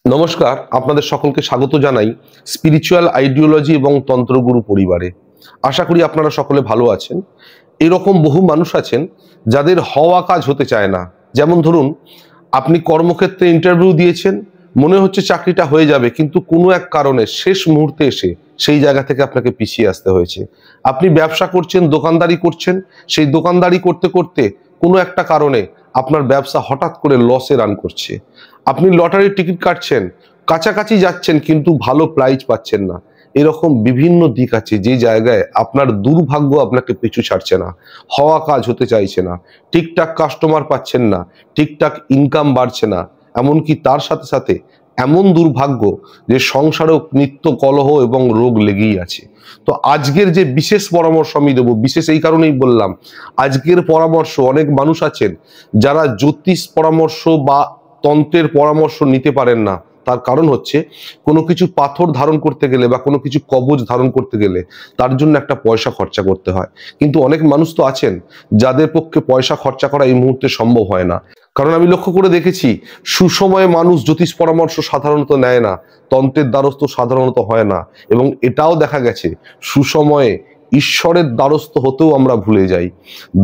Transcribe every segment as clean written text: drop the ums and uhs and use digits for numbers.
নমস্কার, আপনাদের সকলকে স্বাগত জানাই স্পিরিচুয়াল আইডিওলজি এবং তন্ত্রগুরু পরিবারে। আশা করি আপনারা সকলে ভালো আছেন। এরকম বহু মানুষ আছেন যাদের হওয়া কাজ হতে চায় না। যেমন ধরুন, আপনি কর্মক্ষেত্রে ইন্টারভিউ দিয়েছেন, মনে হচ্ছে চাকরিটা হয়ে যাবে, কিন্তু কোনো এক কারণে শেষ মুহূর্তে এসে সেই জায়গা থেকে আপনাকে পিছিয়ে আসতে হয়েছে। আপনি ব্যবসা করছেন, দোকানদারি করছেন, সেই দোকানদারি করতে করতে কোনো একটা কারণে আপনার ব্যবসা হঠাৎ করে লসে রান করছে। আপনি লটারির টিকিট কাটছেন, কাছাকাছি যাচ্ছেন, কিন্তু ভালো প্রাইজ পাচ্ছেন না। এরকম বিভিন্ন দিক আছে যে জায়গায় আপনার দুর্ভাগ্য আপনাকে পিছু ছাড়ছে না, হওয়া কাজ হতে চাইছে না, ঠিকঠাক কাস্টমার পাচ্ছেন না, ঠিকঠাক ইনকাম বাড়ছে না, এমনকি তার সাথে সাথে এমন দুর্ভাগ্য যে সংসারেও নিত্য কলহ এবং রোগ লেগেই আছে। তো আজকের যে বিশেষ পরামর্শ আমি দেবো, বিশেষ এই কারণেই বললাম, আজকের পরামর্শ অনেক মানুষ আছেন যারা জ্যোতিষ পরামর্শ বা তন্ত্রের পরামর্শ নিতে পারেন না। তার কারণ হচ্ছে, কোনো কিছু পাথর ধারণ করতে গেলে বা কোনো কিছু কবচ ধারণ করতে গেলে তার জন্য একটা পয়সা খরচা করতে হয়। কিন্তু অনেক মানুষ তো আছেন যাদের পক্ষে পয়সা খরচা করা এই মুহূর্তে সম্ভব হয় না। কারণ আমি লক্ষ্য করে দেখেছি, সুসময়ে মানুষ জ্যোতিষ পরামর্শ সাধারণত নেয় না, তন্ত্রের দ্বারস্থ সাধারণত হয় না। এবং এটাও দেখা গেছে, সুসময়ে ঈশ্বরের দ্বারস্থ হতেও আমরা ভুলে যাই।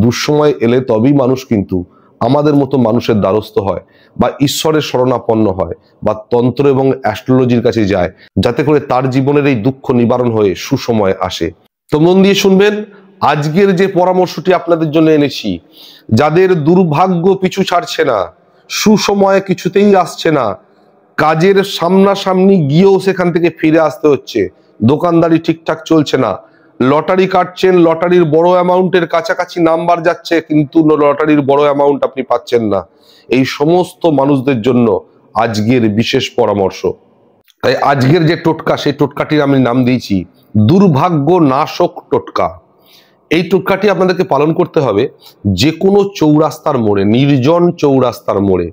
দুঃসময় এলে তবেই মানুষ কিন্তু আমাদের মতো মানুষের দ্বারস্থ হয় বা ঈশ্বরের শরণাপন্ন হয় বা তন্ত্র এবং অ্যাস্ট্রোলজির কাছে যায়, যাতে করে তার জীবনের এই দুঃখ নিবারণ হয়ে সুসময় আসে। তো মন দিয়ে শুনবেন, আজকের যে পরামর্শটি আপনাদের জন্য এনেছি, যাদের দুর্ভাগ্য পিছু ছাড়ছে না, সুসময় কিছুতেই আসছে না, কাজের সামনাসামনি গিয়েও সেখান থেকে ফিরে আসতে হচ্ছে, দোকানদারি ঠিকঠাক চলছে না, লটারি কাটছেন, লটারির বড় অ্যামাউন্টের কাছাকাছি নাম্বার যাচ্ছে, কিন্তু লটারির বড় অ্যামাউন্ট আপনি পাচ্ছেন না, এই সমস্ত মানুষদের জন্য আজকের বিশেষ পরামর্শ। তাই আজকের যে টোটকা, সেই টোটকাটির আমি নাম দিয়েছি দুর্ভাগ্য নাশক টোটকা। এই টোটকাটি আপনাদেরকে পালন করতে হবে যে কোনো চৌরাস্তার মোড়ে, নির্জন চৌরাস্তার মোড়ে,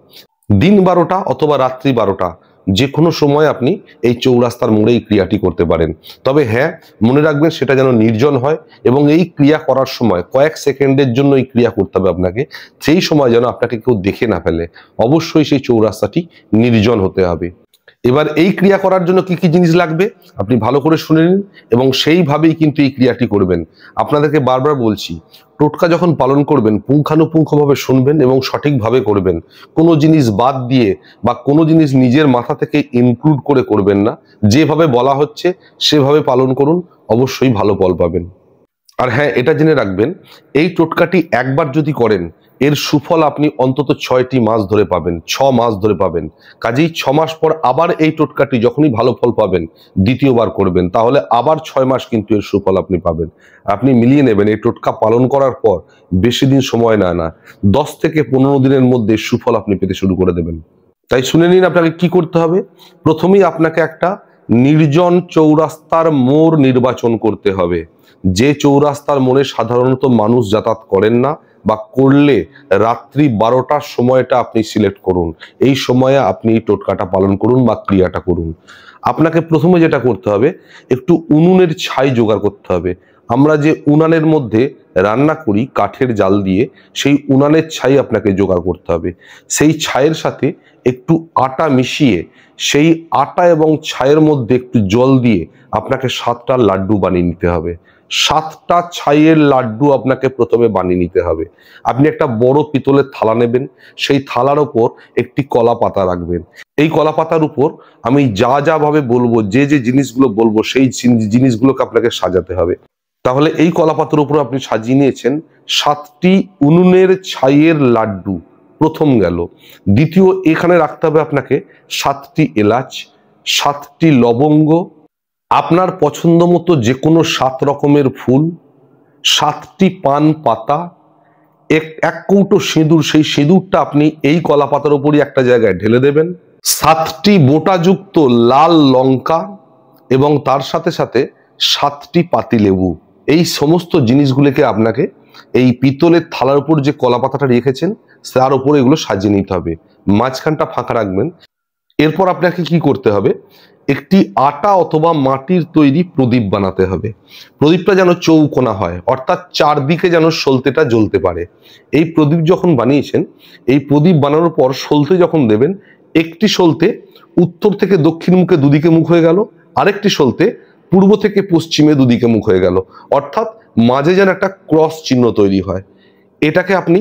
দিন 12টা অথবা রাত্রি 12টা, যে কোনো সময় আপনি এই চৌরাস্তার মোড়ে এই ক্রিয়াটি করতে পারেন। তবে হ্যাঁ, মনে রাখবেন সেটা যেন নির্জন হয়, এবং এই ক্রিয়া করার সময় কয়েক সেকেন্ডের জন্য এই ক্রিয়া করতে হবে আপনাকে। সেই সময় যেন আপনাকে কেউ দেখে না ফেলে। অবশ্যই সেই চৌরাস্তাটি নির্জন হতে হবে। এবার এই ক্রিয়া করার জন্য কি কি জিনিস লাগবে আপনি ভালো করে শুনে নিন, এবং সেইভাবেই কিন্তু এই ক্রিয়াটি করবেন। আপনাদেরকে বারবার বলছি, টোটকা যখন পালন করবেন পুঙ্খানুপুঙ্খভাবে শুনবেন এবং সঠিকভাবে করবেন। কোনো জিনিস বাদ দিয়ে বা কোনো জিনিস নিজের মাথা থেকে ইনক্লুড করে করবেন না। যেভাবে বলা হচ্ছে সেভাবে পালন করুন, অবশ্যই ভালো ফল পাবেন। আর হ্যাঁ, এটা জেনে রাখবেন, এই টোটকাটি একবার যদি করেন, এর সুফল আপনি অন্তত 6টি মাস ধরে পাবেন, 6 মাস ধরে পাবেন। কাজেই 6 মাস পর আবার এই টোটকাটি যখনই ভালো ফল পাবেন, দ্বিতীয়বার করবেন, তাহলে আবার 6 মাস কিন্তু এর সুফল আপনি পাবেন। আপনি মিলিয়ে নেবেন, এই টোটকা পালন করার পর বেশি দিন সময় না 10 থেকে 15 দিনের মধ্যে সুফল আপনি পেতে শুরু করে দেবেন। তাই শুনে নিন আপনাকে কি করতে হবে। প্রথমেই আপনাকে একটা নির্জন চৌরাস্তার মোড় নির্বাচন করতে হবে। যে চৌরাস্তার মোড়ে সাধারণত মানুষ যাতায়াত করেন না, বা করলে রাত্রি 12টার সময়টা আপনি সিলেক্ট করুন। এই সময়ে আপনি এই টোটকাটা পালন করুন বা ক্রিয়াটা করুন। আপনাকে প্রথমে যেটা করতে হবে, একটু উনুনের ছাই জোগাড় করতে হবে। আমরা যে উনানের মধ্যে রান্না করি কাঠের জাল দিয়ে, সেই উনানের ছাই আপনাকে জোগাড় করতে হবে। সেই ছাইয়ের সাথে একটু আটা মিশিয়ে, সেই আটা এবং ছাইয়ের মধ্যে একটু জল দিয়ে আপনাকে 7টা লাড্ডু বানিয়ে নিতে হবে। 7টা ছাইয়ের লাড্ডু আপনাকে প্রথমে বানিয়ে নিতে হবে। আপনি একটা বড় পিতলের থালা নেবেন, সেই থালার ওপর একটি কলা পাতা রাখবেন। এই কলা পাতার উপর আমি যা ভাবে বলবো, যে জিনিসগুলো বলবো, সেই জিনিসগুলোকে আপনাকে সাজাতে হবে। তাহলে এই কলা পাতার উপর আপনি সাজিয়ে নিয়েছেন 7টি উনুনের ছাইয়ের লাড্ডু, প্রথম গেল। দ্বিতীয়, এখানে রাখতে হবে আপনাকে 7টি এলাচ, 7টি লবঙ্গ, আপনার পছন্দ মতো যে কোনো 7 রকমের ফুল, 7টি পান পাতা, এক কৌটো সিঁদুর। সেই সিঁদুরটা আপনি এই কলা পাতার উপরই একটা জায়গায় ঢেলে দেবেন। 7টি বোঁটাযুক্ত লাল লঙ্কা, এবং তার সাথে সাথে 7টি পাতিলেবু। এই সমস্ত জিনিসগুলিকে আপনাকে এই পিতলের থালার উপর যে কলা পাতাটা রেখেছেন তার উপরে এগুলো সাজিয়ে নিতে হবে। মাঝখানটা ফাঁকা রাখবেন। এরপর আপনাকে কি করতে হবে, একটি আটা অথবা মাটির তৈরি প্রদীপ বানাতে হবে। প্রদীপটা যেন চৌকোনা হয়, অর্থাৎ চারদিকে যেন সলতেটা জ্বলতে পারে। এই প্রদীপ যখন বানিয়েছেন, এই প্রদীপ বানানোর পর সলতে যখন দেবেন, একটি সলতে উত্তর থেকে দক্ষিণ মুখে দুদিকে মুখ হয়ে গেল, আরেকটি সলতে পূর্ব থেকে পশ্চিমে দুদিকে মুখ হয়ে গেল, অর্থাৎ মাঝে যেন একটা ক্রস চিহ্ন তৈরি হয়। এটাকে আপনি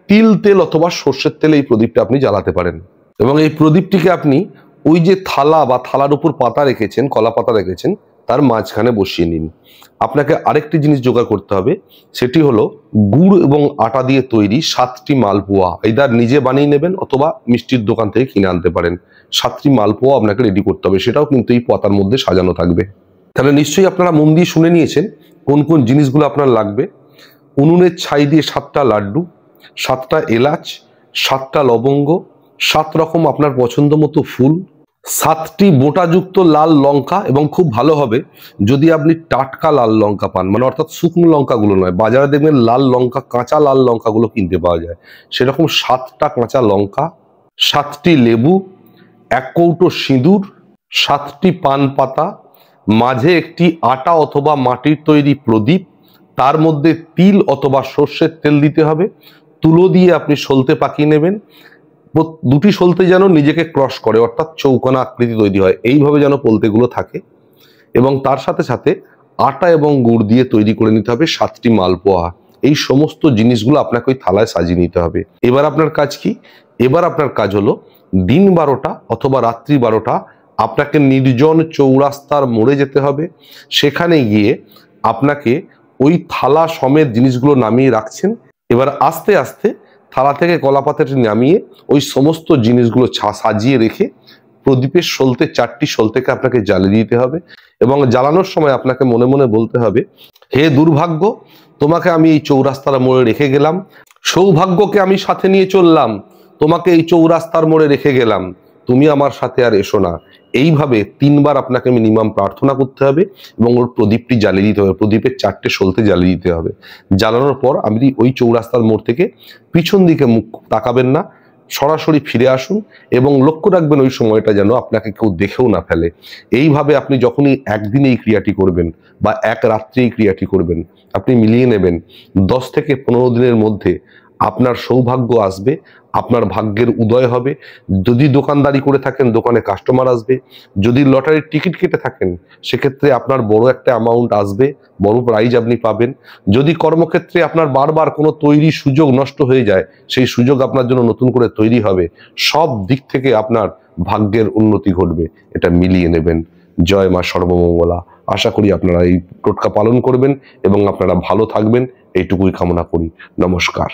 তিল তেল অথবা সর্ষের তেলে এই প্রদীপটা আপনি জ্বালাতে পারেন। এবং এই প্রদীপটিকে আপনি ওই যে থালা বা থালার উপর পাতা রেখেছেন, কলা পাতা রেখেছেন, তার মাঝখানে বসিয়ে নিন। আপনাকে আরেকটি জিনিস জোগাড় করতে হবে, সেটি হলো গুড় এবং আটা দিয়ে তৈরি 7টি মালপোয়া। এইদার নিজে বানিয়ে নেবেন অথবা মিষ্টির দোকান থেকে কিনে আনতে পারেন। 7টি মালপোয়া আপনাকে রেডি করতে হবে, সেটাও কিন্তু এই পাতার মধ্যে সাজানো থাকবে। তাহলে নিশ্চয়ই আপনারা মন দিয়ে শুনে নিয়েছেন কোন কোন জিনিসগুলো আপনার লাগবে। উনুনের ছাই দিয়ে 7টা লাড্ডু, 7টা এলাচ, 7টা লবঙ্গ, 7 রকম আপনার পছন্দ মতো ফুল, 7টি বোঁটাযুক্ত লাল লঙ্কা, এবং খুব ভালো হবে যদি আপনি টাটকা লাল লঙ্কা পান, মানে অর্থাৎ শুকনো লঙ্কাগুলো নয়। বাজারে দেখবেন লাল লঙ্কা, কাঁচা লাল লঙ্কাগুলো কিনতে পাওয়া যায়, সেরকম 7টা কাঁচা লঙ্কা, 7টি লেবু, 1 কৌটো সিঁদুর, 7টি পান পাতা, মাঝে একটি আটা অথবা মাটির তৈরি প্রদীপ, তার মধ্যে তিল অথবা সর্ষের তেল দিতে হবে। তুলো দিয়ে আপনি সলতে পাকিয়ে নেবেন। দুটি সলতে যেন নিজেকে ক্রস করে, অর্থাৎ চৌকোনা আকৃতি তৈরি হয়, এইভাবে যেন পলতেগুলো থাকে। এবং তার সাথে সাথে আটা এবং গুড় দিয়ে তৈরি করে নিতে হবে 7টি মালপোয়া। এই সমস্ত জিনিসগুলো আপনাকে ওই থালায় সাজিয়ে নিতে হবে। এবার আপনার কাজ কি? এবার আপনার কাজ হলো দিন 12টা অথবা রাত্রি 12টা আপনাকে নির্জন চৌরাস্তার মোড়ে যেতে হবে। সেখানে গিয়ে আপনাকে ওই থালা সমেত জিনিসগুলো নামিয়ে রাখছেন। এবার আস্তে আস্তে থালা থেকে কলাপাতাটি নামিয়ে ওই সমস্ত জিনিসগুলো সাজিয়ে রেখে প্রদীপের সলতে 4টি সলতেকে আপনাকে জ্বালিয়ে দিতে হবে। এবং জ্বালানোর সময় আপনাকে মনে মনে বলতে হবে, হে দুর্ভাগ্য, তোমাকে আমি এই চৌরাস্তার মোড়ে রেখে গেলাম, সৌভাগ্যকে আমি সাথে নিয়ে চললাম, তোমাকে এই চৌরাস্তার মোড়ে রেখে গেলাম, তুমি আমার সাথে আর এসো না। এইভাবে 3 বার আপনাকে মিনিমাম প্রার্থনা করতে হবে এবং ওর প্রদীপটি জ্বালিয়ে দিতে হবে। প্রদীপের 4টে সলতে জ্বালিয়ে দিতে হবে। জ্বালানোর পর আপনি ওই চৌরাস্তার মোড় থেকে পিছন দিকে মুখ তাকাবেন না, সরাসরি ফিরে আসুন এবং লক্ষ্য রাখবেন ওই সময়টা যেন আপনাকে কেউ দেখেও না ফেলে। এইভাবে আপনি যখনই একদিন এই ক্রিয়াটি করবেন বা এক রাত্রে এই ক্রিয়াটি করবেন, আপনি মিলিয়ে নেবেন 10 থেকে 15 দিনের মধ্যে আপনার সৌভাগ্য আসবে, আপনার ভাগ্যের উদয় হবে। যদি দোকানদারি করে থাকেন, দোকানে কাস্টমার আসবে। যদি লটারির টিকিট কেটে থাকেন, সেক্ষেত্রে আপনার বড় একটা অ্যামাউন্ট আসবে, বড় প্রাইজ আপনি পাবেন। যদি কর্মক্ষেত্রে আপনার বারবার কোনো তৈরি সুযোগ নষ্ট হয়ে যায়, সেই সুযোগ আপনার জন্য নতুন করে তৈরি হবে। সব দিক থেকে আপনার ভাগ্যের উন্নতি ঘটবে, এটা মিলিয়ে নেবেন। জয় মা সর্বমঙ্গলা। আশা করি আপনারা এই টোটকা পালন করবেন এবং আপনারা ভালো থাকবেন, এইটুকুই কামনা করি। নমস্কার।